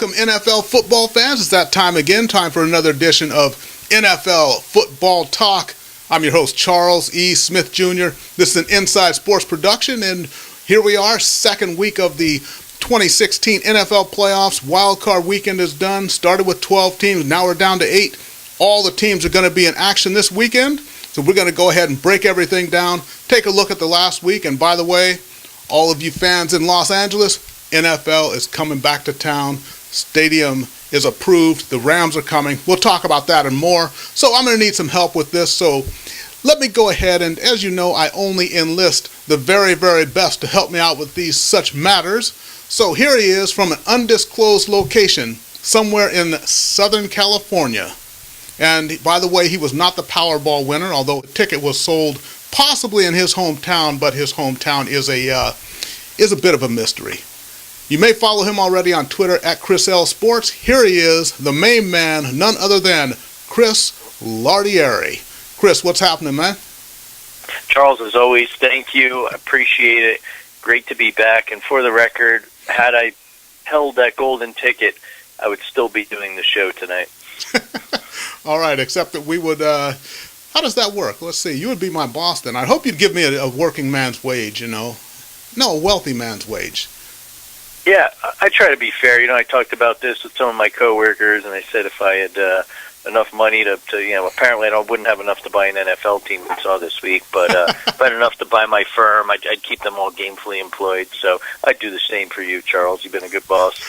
Welcome, NFL football fans. It's that time again, time for another edition of NFL Football Talk. I'm your host, Charles E. Smith Jr. This is an Inside Sports production, and here we are, second week of the 2016 NFL playoffs. Wild card weekend is done. Started with 12 teams. Now we're down to 8. All the teams are going to be in action this weekend, so we're going to go ahead and break everything down, take a look at the last week, and by the way, all of you fans in Los Angeles, NFL is coming back to town. Stadium is approved. The Rams are coming. We'll talk about that and more. So I'm going to need some help with this. So let me go ahead, and as you know, I only enlist the very, very best to help me out with these such matters. So here he is from an undisclosed location somewhere in Southern California. And by the way, he was not the Powerball winner, although the ticket was sold possibly in his hometown, but his hometown is a bit of a mystery. You may follow him already on Twitter at Chris L Sports. Here he is, the main man, none other than Chris Lardieri. Chris, what's happening, man? Charles, as always, thank you. I appreciate it. Great to be back. And for the record, had I held that golden ticket, I would still be doing the show tonight. All right, except that we would, how does that work? Let's see. You would be my boss then. I hope you'd give me a working man's wage, No, a wealthy man's wage. Yeah, I try to be fair. I talked about this with some of my coworkers, and I said if I had enough money to apparently I wouldn't have enough to buy an NFL team we saw this week, but if I had enough to buy my firm, I'd keep them all gainfully employed. So I'd do the same for you, Charles. You've been a good boss.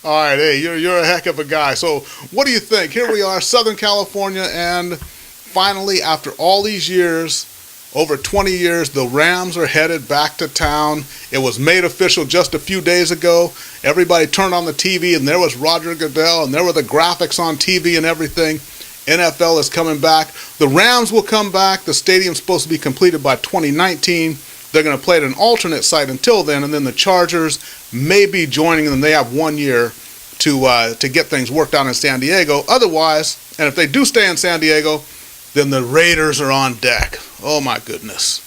All right, hey, you're a heck of a guy. So what do you think? Here we are, Southern California, and finally, after all these years, over 20 years, the Rams are headed back to town. It was made official just a few days ago. Everybody turned on the TV, and there was Roger Goodell, and there were the graphics on TV and everything. NFL is coming back. The Rams will come back. The stadium's supposed to be completed by 2019. They're going to play at an alternate site until then, and then the Chargers may be joining them. They have 1 year to get things worked out in San Diego. Otherwise, and if they do stay in San Diego, then the Raiders are on deck. Oh, my goodness.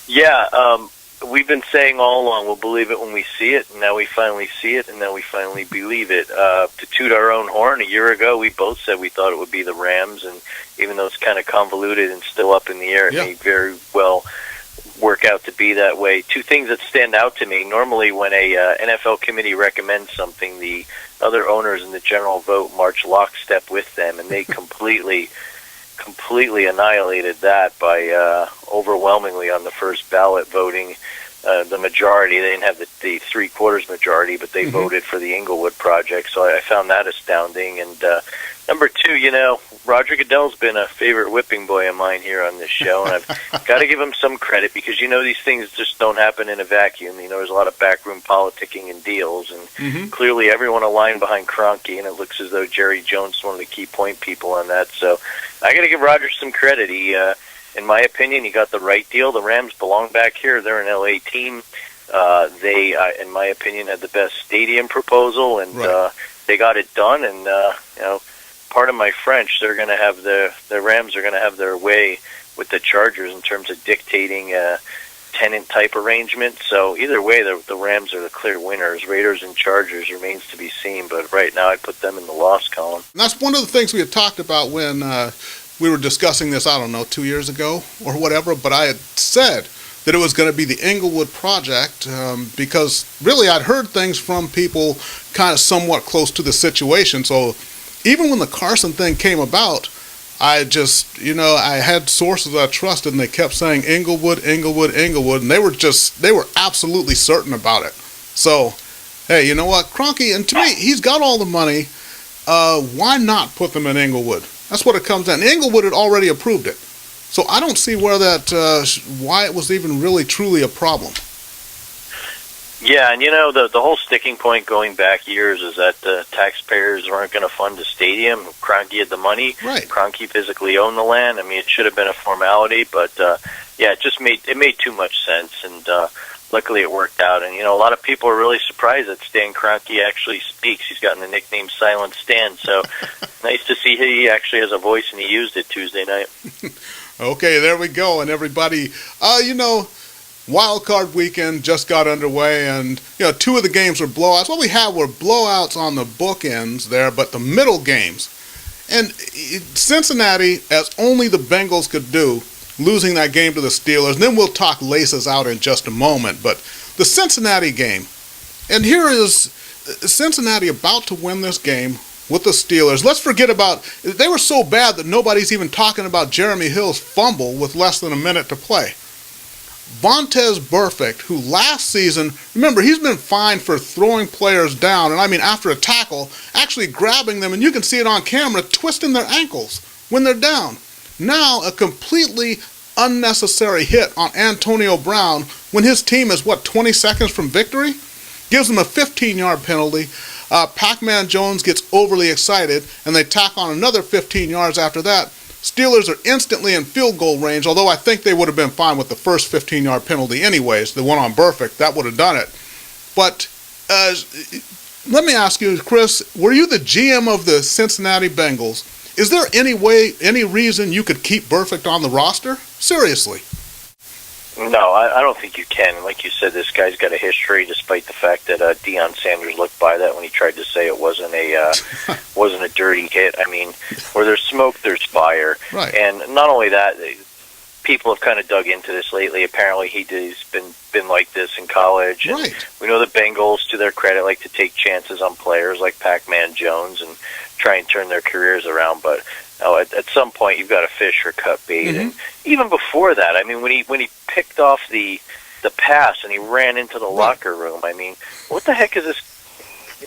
Yeah, we've been saying all along, we'll believe it when we see it, and now we finally see it, and now we finally believe it. To toot our own horn, a year ago, we both said we thought it would be the Rams, and even though it's kind of convoluted and still up in the air, it may very well work out to be that way. Two things that stand out to me. Normally, when a NFL committee recommends something, the other owners in the general vote march lockstep with them, and they completely annihilated that by overwhelmingly on the first ballot voting the majority. They didn't have the three-quarters majority, but they voted for the Inglewood project, so I found that astounding. And number two, Roger Goodell's been a favorite whipping boy of mine here on this show, and I've got to give him some credit because, these things just don't happen in a vacuum. There's a lot of backroom politicking and deals, and clearly everyone aligned behind Kroenke, and it looks as though Jerry Jones is one of the key point people on that. So I got to give Roger some credit. He, in my opinion, he got the right deal. The Rams belong back here. They're an LA team. They, in my opinion, had the best stadium proposal, and they got it done. And pardon my French, they're going to have the Rams are going to have their way with the Chargers in terms of dictating a tenant type arrangement. So either way, the Rams are the clear winners. Raiders and Chargers remains to be seen, but right now I put them in the loss column. And that's one of the things we had talked about when we were discussing this, 2 years ago or whatever, but I had said that it was going to be the Inglewood project because really I'd heard things from people kind of somewhat close to the situation. So even when the Carson thing came about, I just, I had sources I trusted, and they kept saying Inglewood, Inglewood, Inglewood, and they were absolutely certain about it. So, hey, you know what? Kroenke, and to me, he's got all the money. Why not put them in Inglewood? That's what it comes down. Inglewood had already approved it. So I don't see where why it was even really truly a problem. Yeah, and the whole sticking point going back years is that the taxpayers weren't going to fund the stadium. Kroenke had the money. Right. Kroenke physically owned the land. I mean, it should have been a formality, but it made too much sense, and luckily it worked out. And a lot of people are really surprised that Stan Kroenke actually speaks. He's gotten the nickname Silent Stan, so nice to see he actually has a voice, and he used it Tuesday night. Okay, there we go, and everybody, Wild card weekend just got underway, and two of the games were blowouts. What we had were blowouts on the bookends there, but the middle games. And Cincinnati, as only the Bengals could do, losing that game to the Steelers. And then we'll talk laces out in just a moment. But the Cincinnati game, and here is Cincinnati about to win this game with the Steelers. Let's forget about, they were so bad that nobody's even talking about Jeremy Hill's fumble with less than a minute to play. Vontaze Burfict, who last season, remember, he's been fined for throwing players down, and I mean after a tackle, actually grabbing them, and you can see it on camera, twisting their ankles when they're down. Now, a completely unnecessary hit on Antonio Brown when his team is, 20 seconds from victory? Gives him a 15-yard penalty. Pac-Man Jones gets overly excited, and they tack on another 15 yards after that. Steelers are instantly in field goal range, although I think they would have been fine with the first 15-yard penalty anyways, the one on Burfict. That would have done it. But let me ask you, Chris, were you the GM of the Cincinnati Bengals? Is there any reason you could keep Burfict on the roster? Seriously. No, I don't think you can. Like you said, this guy's got a history, despite the fact that Deion Sanders looked by that when he tried to say it wasn't a dirty hit. I mean, where there's smoke, there's fire. Right. And not only that, people have kind of dug into this lately. Apparently, he's been like this in college. And right. We know the Bengals, to their credit, like to take chances on players like Pac-Man Jones and try and turn their careers around, but at some point you've got to fish or cut bait. Mm-hmm. And even before that, I mean, when he picked off the pass and he ran into the locker room, I mean, what the heck is this?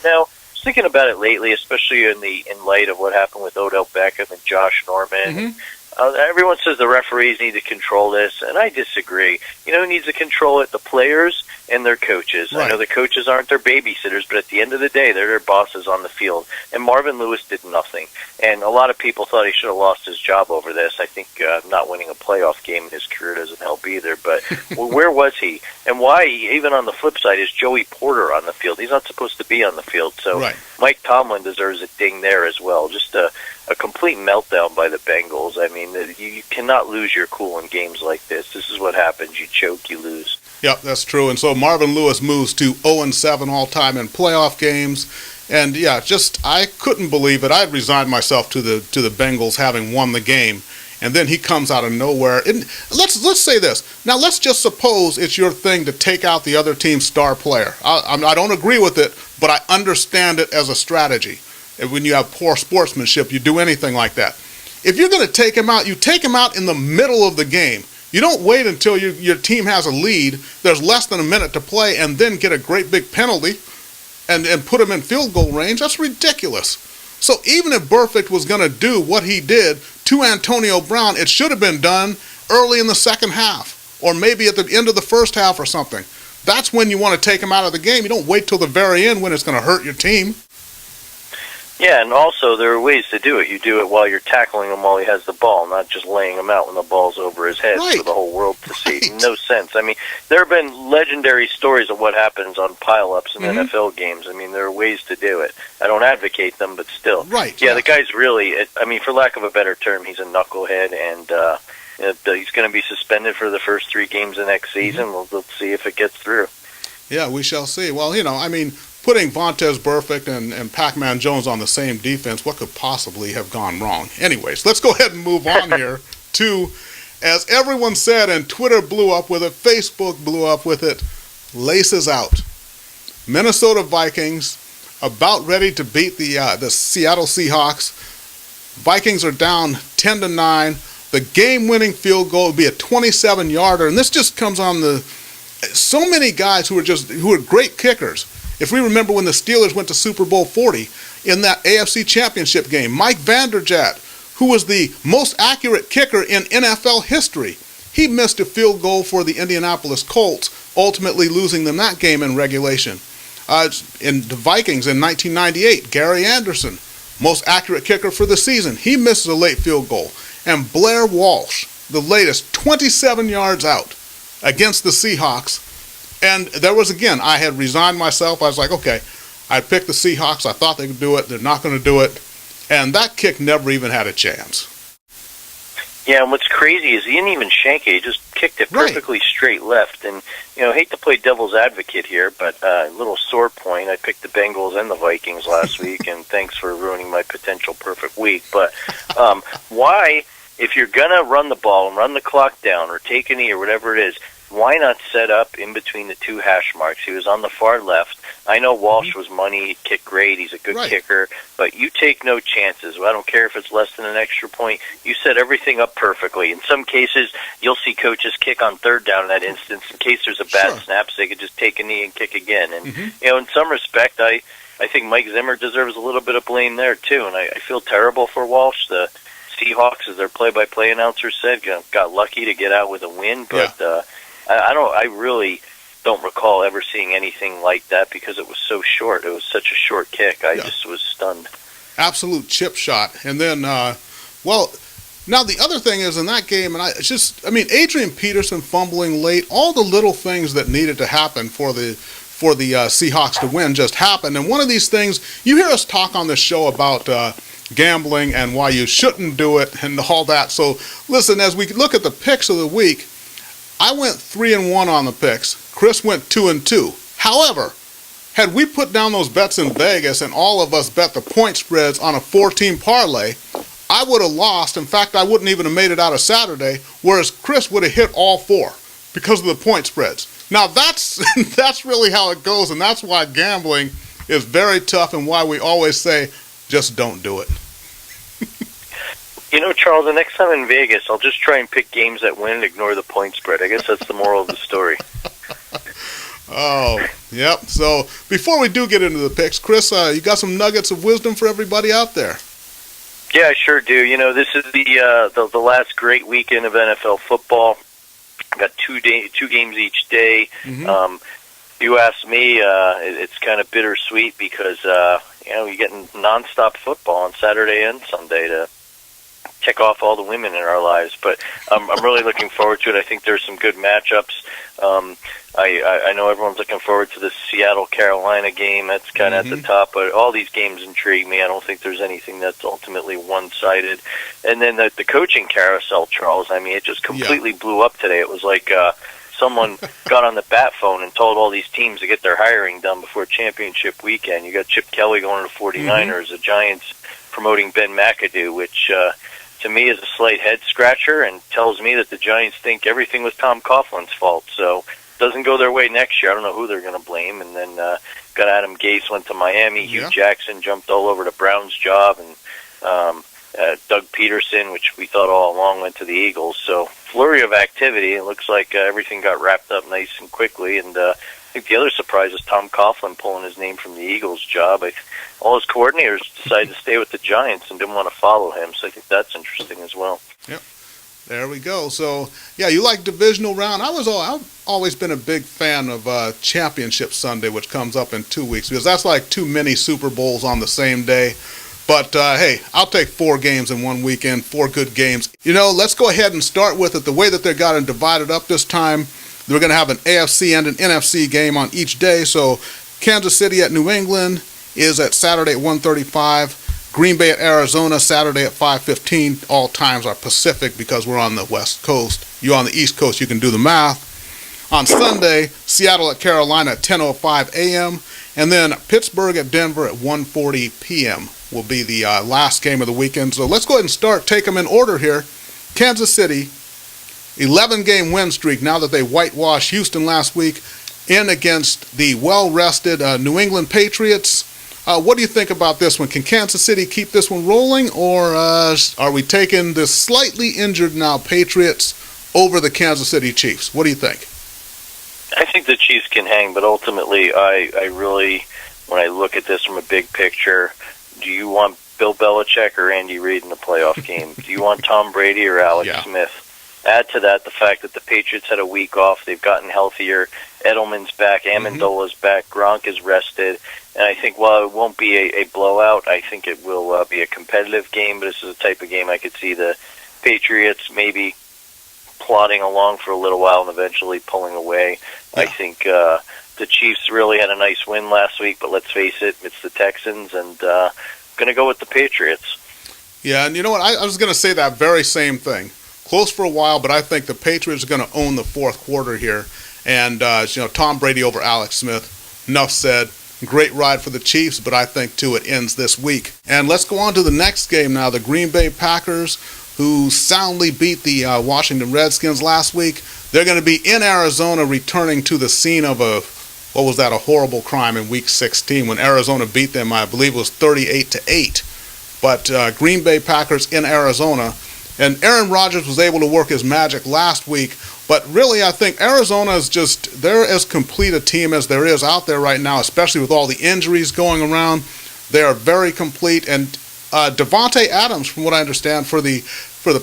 I was thinking about it lately, especially in light of what happened with Odell Beckham and Josh Norman. Mm-hmm. Everyone says the referees need to control this, and I disagree. Who needs to control it? The players and their coaches. Right. I know the coaches aren't their babysitters, but at the end of the day, they're their bosses on the field. And Marvin Lewis did nothing. And a lot of people thought he should have lost his job over this. I think not winning a playoff game in his career doesn't help either. But where was he? And why, even on the flip side, is Joey Porter on the field? He's not supposed to be on the field. So right. Mike Tomlin deserves a ding there as well. Just a complete meltdown by the Bengals. I mean, you cannot lose your cool in games like this. This is what happens. You choke, you lose. Yep, that's true. And so Marvin Lewis moves to 0-7 all-time in playoff games. And yeah, I couldn't believe it. I'd resigned myself to the Bengals having won the game. And then he comes out of nowhere. And let's say this. Now, let's just suppose it's your thing to take out the other team's star player. I don't agree with it, but I understand it as a strategy. And when you have poor sportsmanship, you do anything like that. If you're going to take him out, you take him out in the middle of the game. You don't wait until your team has a lead, there's less than a minute to play, and then get a great big penalty and put him in field goal range. That's ridiculous. So even if Burfict was going to do what he did to Antonio Brown, it should have been done early in the second half, or maybe at the end of the first half or something. That's when you want to take him out of the game. You don't wait till the very end when it's going to hurt your team. Yeah, and also there are ways to do it. You do it while you're tackling him while he has the ball, not just laying him out when the ball's over his head right. for the whole world to see. Right. No sense. I mean, there have been legendary stories of what happens on pile-ups in NFL games. I mean, there are ways to do it. I don't advocate them, but still. Right. Yeah, the guy's really, for lack of a better term, he's a knucklehead, and he's going to be suspended for the first 3 games of next season. Let's see if it gets through. Yeah, we shall see. Well, putting Vontaze Burfict and Pac-Man Jones on the same defense, what could possibly have gone wrong? Anyways, let's go ahead and move on here to, as everyone said, and Twitter blew up with it, Facebook blew up with it, laces out. Minnesota Vikings about ready to beat the Seattle Seahawks. Vikings are down 10-9. The game-winning field goal would be a 27-yarder, and this just comes on so many guys who are great kickers. If we remember when the Steelers went to Super Bowl 40 in that AFC Championship game, Mike Vanderjagt, who was the most accurate kicker in NFL history, he missed a field goal for the Indianapolis Colts, ultimately losing them that game in regulation. In the Vikings in 1998, Gary Anderson, most accurate kicker for the season, he misses a late field goal. And Blair Walsh, the latest, 27 yards out against the Seahawks. And there was, again, I had resigned myself. I was like, okay, I picked the Seahawks. I thought they could do it. They're not going to do it. And that kick never even had a chance. Yeah, and what's crazy is he didn't even shank it. He just kicked it perfectly straight left. And, hate to play devil's advocate here, but a little sore point. I picked the Bengals and the Vikings last week, and thanks for ruining my potential perfect week. But why, if you're going to run the ball and run the clock down or take a knee or whatever it is, why not set up in between the two hash marks? He was on the far left. I know Walsh was money. He kicked great. He's a good kicker. But you take no chances. I don't care if it's less than an extra point. You set everything up perfectly. In some cases, you'll see coaches kick on third down in that instance in case there's a bad snap, so they could just take a knee and kick again. And, in some respect, I think Mike Zimmer deserves a little bit of blame there, too. And I feel terrible for Walsh. The Seahawks, as their play-by-play announcer said, got lucky to get out with a win. But I really don't recall ever seeing anything like that because it was so short. It was such a short kick. I just was stunned. Absolute chip shot. And then, now the other thing is in that game, and Adrian Peterson fumbling late, all the little things that needed to happen for the Seahawks to win just happened. And one of these things, you hear us talk on this show about gambling and why you shouldn't do it and all that. So listen, as we look at the picks of the week, I went 3-1 on the picks. Chris went 2-2. However, had we put down those bets in Vegas and all of us bet the point spreads on a 4-team parlay, I would have lost. In fact, I wouldn't even have made it out of Saturday, whereas Chris would have hit all four because of the point spreads. Now, that's really how it goes, and that's why gambling is very tough and why we always say, just don't do it. Charles, the next time in Vegas, I'll just try and pick games that win and ignore the point spread. I guess that's the moral of the story. Oh, yep. So before we do get into the picks, Chris, you got some nuggets of wisdom for everybody out there? Yeah, I sure do. This is the last great weekend of NFL football. Got two games each day. You ask me, it's kind of bittersweet because you're getting nonstop football on Saturday and Sunday to check off all the women in our lives. But I'm really looking forward to it. I think there's some good matchups. I know everyone's looking forward to the Seattle-Carolina game. That's kind of at the top. But all these games intrigue me. I don't think there's anything that's ultimately one-sided. And then the coaching carousel, Charles, it just completely blew up today. It was like someone got on the bat phone and told all these teams to get their hiring done before championship weekend. You got Chip Kelly going to the 49ers, the Giants promoting Ben McAdoo, which to me is a slight head-scratcher and tells me that the Giants think everything was Tom Coughlin's fault. So it doesn't go their way next year. I don't know who they're going to blame. And then got Adam Gase went to Miami. Hugh Jackson jumped all over the Browns' job. And Doug Peterson, which we thought all along went to the Eagles. So flurry of activity. It looks like everything got wrapped up nice and quickly. And I think the other surprise is Tom Coughlin pulling his name from the Eagles' job. All his coordinators decided to stay with the Giants and didn't want to follow him. So I think that's interesting as well. Yep. There we go. So, yeah, you like divisional round. I've always been a big fan of Championship Sunday, which comes up in 2 weeks, because that's like too many Super Bowls on the same day. But, hey, I'll take 4 games in one weekend, 4 good games. Let's go ahead and start with it the way that they got it divided up this time. We're going to have an AFC and an NFC game on each day. So Kansas City at New England is at Saturday at 1:35. Green Bay at Arizona, Saturday at 5:15. All times are Pacific because we're on the West Coast. You're on the East Coast, you can do the math. On Sunday, Seattle at Carolina at 10:05 a.m. And then Pittsburgh at Denver at 1:40 p.m. will be the last game of the weekend. So let's go ahead and take them in order here. Kansas City, 11-game win streak now that they whitewashed Houston last week in against the well-rested New England Patriots. What do you think about this one? Can Kansas City keep this one rolling, or are we taking the slightly injured now Patriots over the Kansas City Chiefs? What do you think? I think the Chiefs can hang, but ultimately I really, when I look at this from a big picture, do you want Bill Belichick or Andy Reid in the playoff game? Do you want Tom Brady or Alex Smith? Add to that the fact that the Patriots had a week off. They've gotten healthier. Edelman's back. Amendola's back. Gronk is rested. And I think while it won't be a blowout, I think it will be a competitive game. But this is the type of game I could see the Patriots maybe plodding along for a little while and eventually pulling away. Yeah. I think the Chiefs really had a nice win last week, but let's face it, it's the Texans, and going to go with the Patriots. Yeah, and you know what? I was going to say that very same thing. Close for a while, but I think the Patriots are going to own the fourth quarter here. And, Tom Brady over Alex Smith. Enough said. Great ride for the Chiefs, but I think, too, it ends this week. And let's go on to the next game now. The Green Bay Packers, who soundly beat the Washington Redskins last week. They're going to be in Arizona, returning to the scene of a horrible crime in Week 16 when Arizona beat them, I believe it was 38-8. But Green Bay Packers in Arizona. And Aaron Rodgers was able to work his magic last week. But really, I think Arizona is they're as complete a team as there is out there right now, especially with all the injuries going around. They are very complete. And Davante Adams, from what I understand, for the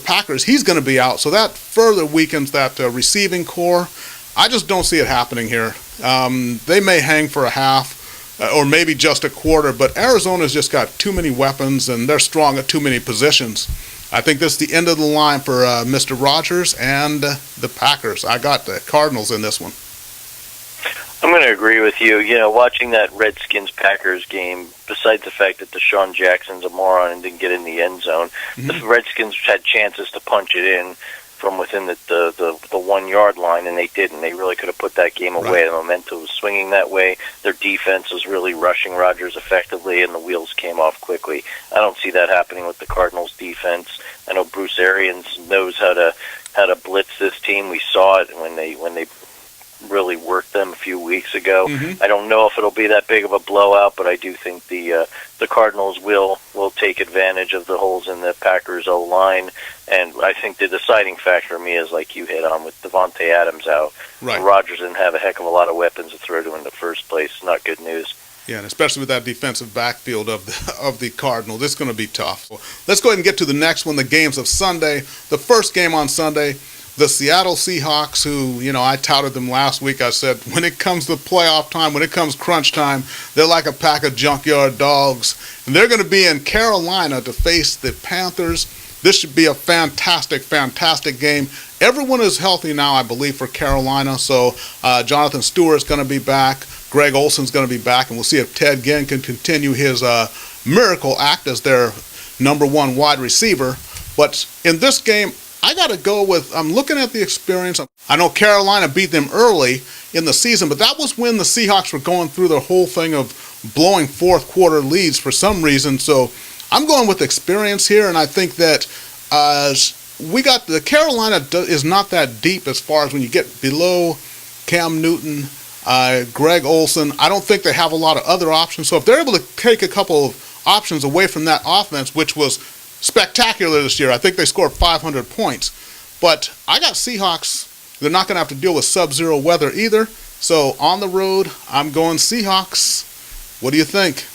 Packers, he's going to be out. So that further weakens that receiving core. I just don't see it happening here. They may hang for a half or maybe just a quarter, but Arizona's just got too many weapons, and they're strong at too many positions. I think this is the end of the line for Mr. Rodgers and the Packers. I got the Cardinals in this one. I'm going to agree with you. Watching that Redskins-Packers game, besides the fact that Deshaun Jackson's a moron and didn't get in the end zone, the Redskins had chances to punch it in from within the 1 yard line, and they didn't. They really could have put that game away. Right. The momentum was swinging that way. Their defense was really rushing Rodgers effectively, and the wheels came off quickly. I don't see that happening with the Cardinals' defense. I know Bruce Arians knows how to blitz this team. We saw it when they really worked them a few weeks ago. I don't know if it'll be that big of a blowout, but I do think the Cardinals will take advantage of the holes in the Packers' O-line, and I think the deciding factor for me is, like you hit on, with Davante Adams out. Right. Rodgers didn't have a heck of a lot of weapons to throw to in the first place. Not good news. Yeah, and especially with that defensive backfield of the Cardinals, it's going to be tough. Let's go ahead and get to the next one, the games of Sunday. The first game on Sunday, the Seattle Seahawks, who, I touted them last week. I said, when it comes to playoff time, when it comes crunch time, they're like a pack of junkyard dogs. And they're going to be in Carolina to face the Panthers. This should be a fantastic, fantastic game. Everyone is healthy now, I believe, for Carolina. So Jonathan Stewart's going to be back. Greg Olson's going to be back. And we'll see if Ted Ginn can continue his miracle act as their number one wide receiver. But in this game, I got to go with, I'm looking at the experience. I know Carolina beat them early in the season, but that was when the Seahawks were going through the whole thing of blowing fourth quarter leads for some reason. So I'm going with experience here, and I think that we got the Carolina is not that deep as far as when you get below Cam Newton, Greg Olson. I don't think they have a lot of other options. So if they're able to take a couple of options away from that offense, which was spectacular this year. I think they scored 500 points. But I got Seahawks. They're not going to have to deal with sub-zero weather either. So on the road, I'm going Seahawks. What do you think?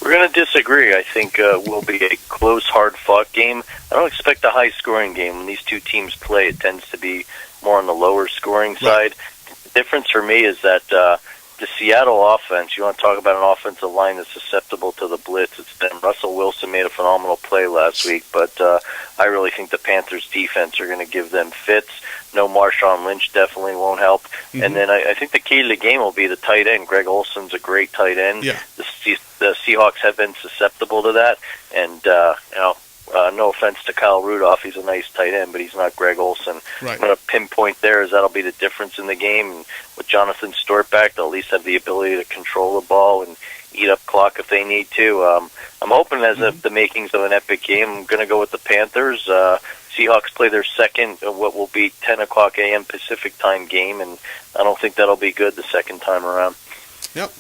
We're going to disagree. I think will be a close, hard-fought game. I don't expect a high-scoring game. When these two teams play, it tends to be more on the lower-scoring side. The difference for me is that the Seattle offense, you want to talk about an offensive line that's susceptible to the blitz, it's them. Russell Wilson made a phenomenal play last week, but I really think the Panthers' defense are going to give them fits. No Marshawn Lynch definitely won't help. And then I think the key to the game will be the tight end. Greg Olson's a great tight end. Yeah. The Seahawks have been susceptible to that, and no offense to Kyle Rudolph, he's a nice tight end, but he's not Greg Olson. Right. I'm going to pinpoint there as that'll be the difference in the game. And with Jonathan Stewart back, they'll at least have the ability to control the ball and eat up clock if they need to. I'm hoping as the makings of an epic game. I'm going to go with the Panthers. Seahawks play their second, what will be 10 o'clock a.m. Pacific time game, and I don't think that'll be good the second time around. Yep.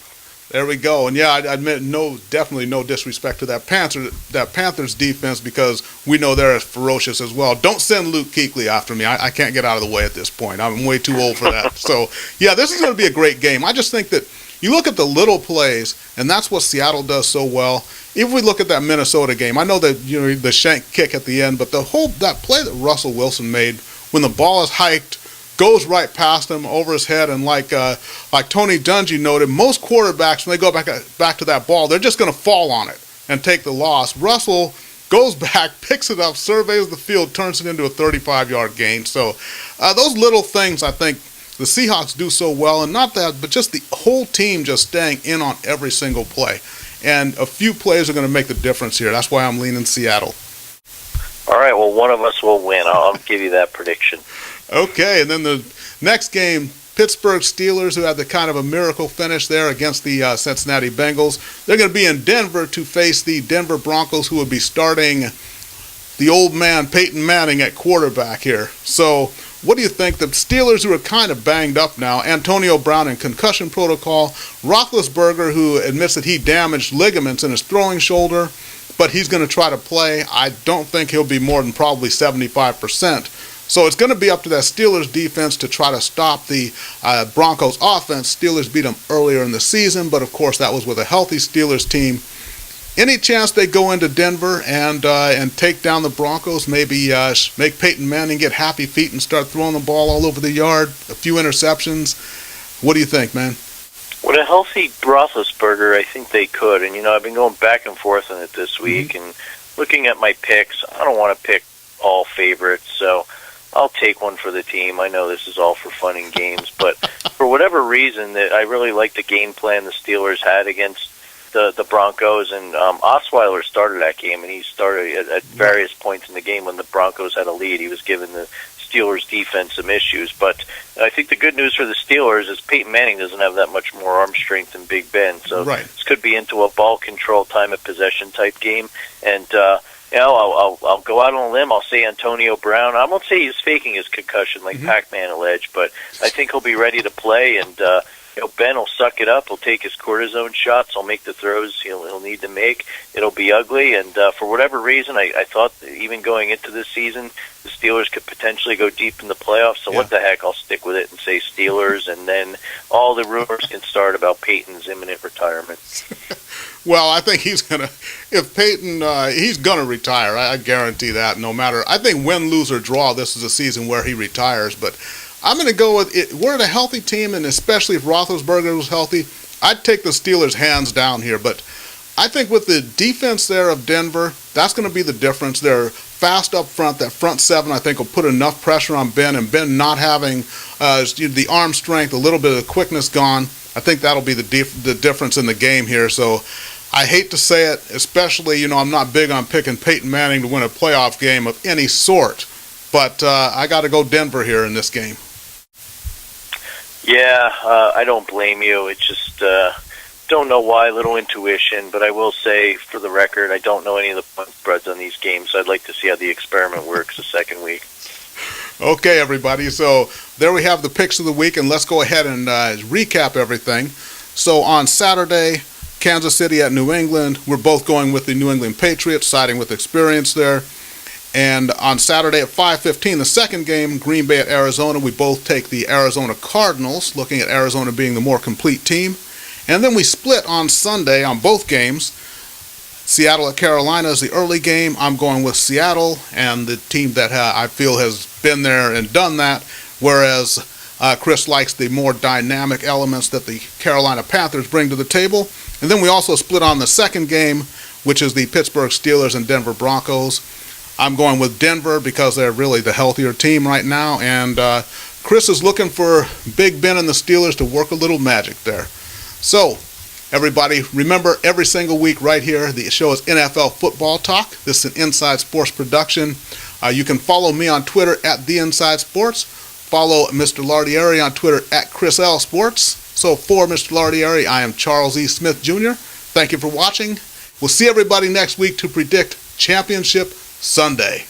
There we go. And yeah, I admit definitely no disrespect to that Panthers defense, because we know they're as ferocious as well. Don't send Luke Kuechly after me. I can't get out of the way at this point. I'm way too old for that. So yeah, this is going to be a great game. I just think that you look at the little plays, and that's what Seattle does so well. If we look at that Minnesota game, I know that the shank kick at the end, but that play that Russell Wilson made when the ball is hiked, goes right past him over his head, and like Tony Dungy noted, most quarterbacks when they go back to that ball, they're just going to fall on it and take the loss. Russell goes back, picks it up, surveys the field, turns it into a 35-yard gain. So those little things, I think the Seahawks do so well, and not that, but just the whole team just staying in on every single play. And a few plays are going to make the difference here. That's why I'm leaning Seattle. All right, well, one of us will win. I'll give you that prediction. Okay, and then the next game, Pittsburgh Steelers, who had the kind of a miracle finish there against the Cincinnati Bengals. They're going to be in Denver to face the Denver Broncos, who will be starting the old man Peyton Manning at quarterback here. So what do you think? The Steelers, who are kind of banged up now, Antonio Brown in concussion protocol, Roethlisberger, who admits that he damaged ligaments in his throwing shoulder, but he's going to try to play. I don't think he'll be more than probably 75%. So it's going to be up to that Steelers defense to try to stop the Broncos offense. Steelers beat them earlier in the season, but of course that was with a healthy Steelers team. Any chance they go into Denver and take down the Broncos, maybe make Peyton Manning get happy feet and start throwing the ball all over the yard, a few interceptions? What do you think, man? With a healthy Roethlisberger, I think they could. And, I've been going back and forth on it this week, and looking at my picks, I don't want to pick all favorites, so I'll take one for the team. I know this is all for fun and games, but for whatever reason, that I really like the game plan the Steelers had against the Broncos, and Osweiler started that game, and he started at various points in the game when the Broncos had a lead. He was giving the Steelers defense some issues, but I think the good news for the Steelers is Peyton Manning doesn't have that much more arm strength than Big Ben, so this could be into a ball control, time of possession type game, and I'll go out on a limb. I'll say Antonio Brown. I won't say he's faking his concussion like Pac-Man alleged, but I think he'll be ready to play, and Ben will suck it up. He'll take his cortisone shots. He'll make the throws he'll need to make. It'll be ugly, and for whatever reason, I thought that even going into this season, the Steelers could potentially go deep in the playoffs. So what the heck? I'll stick with it and say Steelers, and then all the rumors can start about Peyton's imminent retirement. Well, I think he's going to, if Peyton, he's going to retire. I guarantee that no matter, I think win, lose, or draw, this is a season where he retires. But I'm going to go with it. We're a healthy team, and especially if Roethlisberger was healthy, I'd take the Steelers hands down here. But I think with the defense there of Denver, that's going to be the difference. They're fast up front. That front seven, I think, will put enough pressure on Ben, and Ben not having the arm strength, a little bit of the quickness gone. I think that'll be the difference in the game here. So I hate to say it, especially, I'm not big on picking Peyton Manning to win a playoff game of any sort, but I got to go Denver here in this game. Yeah, I don't blame you. It's just don't know why, little intuition, but I will say, for the record, I don't know any of the point spreads on these games, so I'd like to see how the experiment works the second week. Okay, everybody, so there we have the picks of the week, and let's go ahead and recap everything. So on Saturday, Kansas City at New England. We're both going with the New England Patriots, siding with experience there. And on Saturday at 5:15, the second game, Green Bay at Arizona. We both take the Arizona Cardinals, looking at Arizona being the more complete team. And then we split on Sunday on both games. Seattle at Carolina is the early game. I'm going with Seattle and the team that I feel has been there and done that, whereas Chris likes the more dynamic elements that the Carolina Panthers bring to the table. And then we also split on the second game, which is the Pittsburgh Steelers and Denver Broncos. I'm going with Denver because they're really the healthier team right now, and Chris is looking for Big Ben and the Steelers to work a little magic there. So, everybody, remember every single week right here, the show is NFL Football Talk. This is an Inside Sports production. You can follow me on Twitter at The Inside Sports. Follow Mr. Lardieri on Twitter at Chris L. Sports. So for Mr. Lardieri, I am Charles E. Smith Jr. Thank you for watching. We'll see everybody next week to predict Championship Sunday.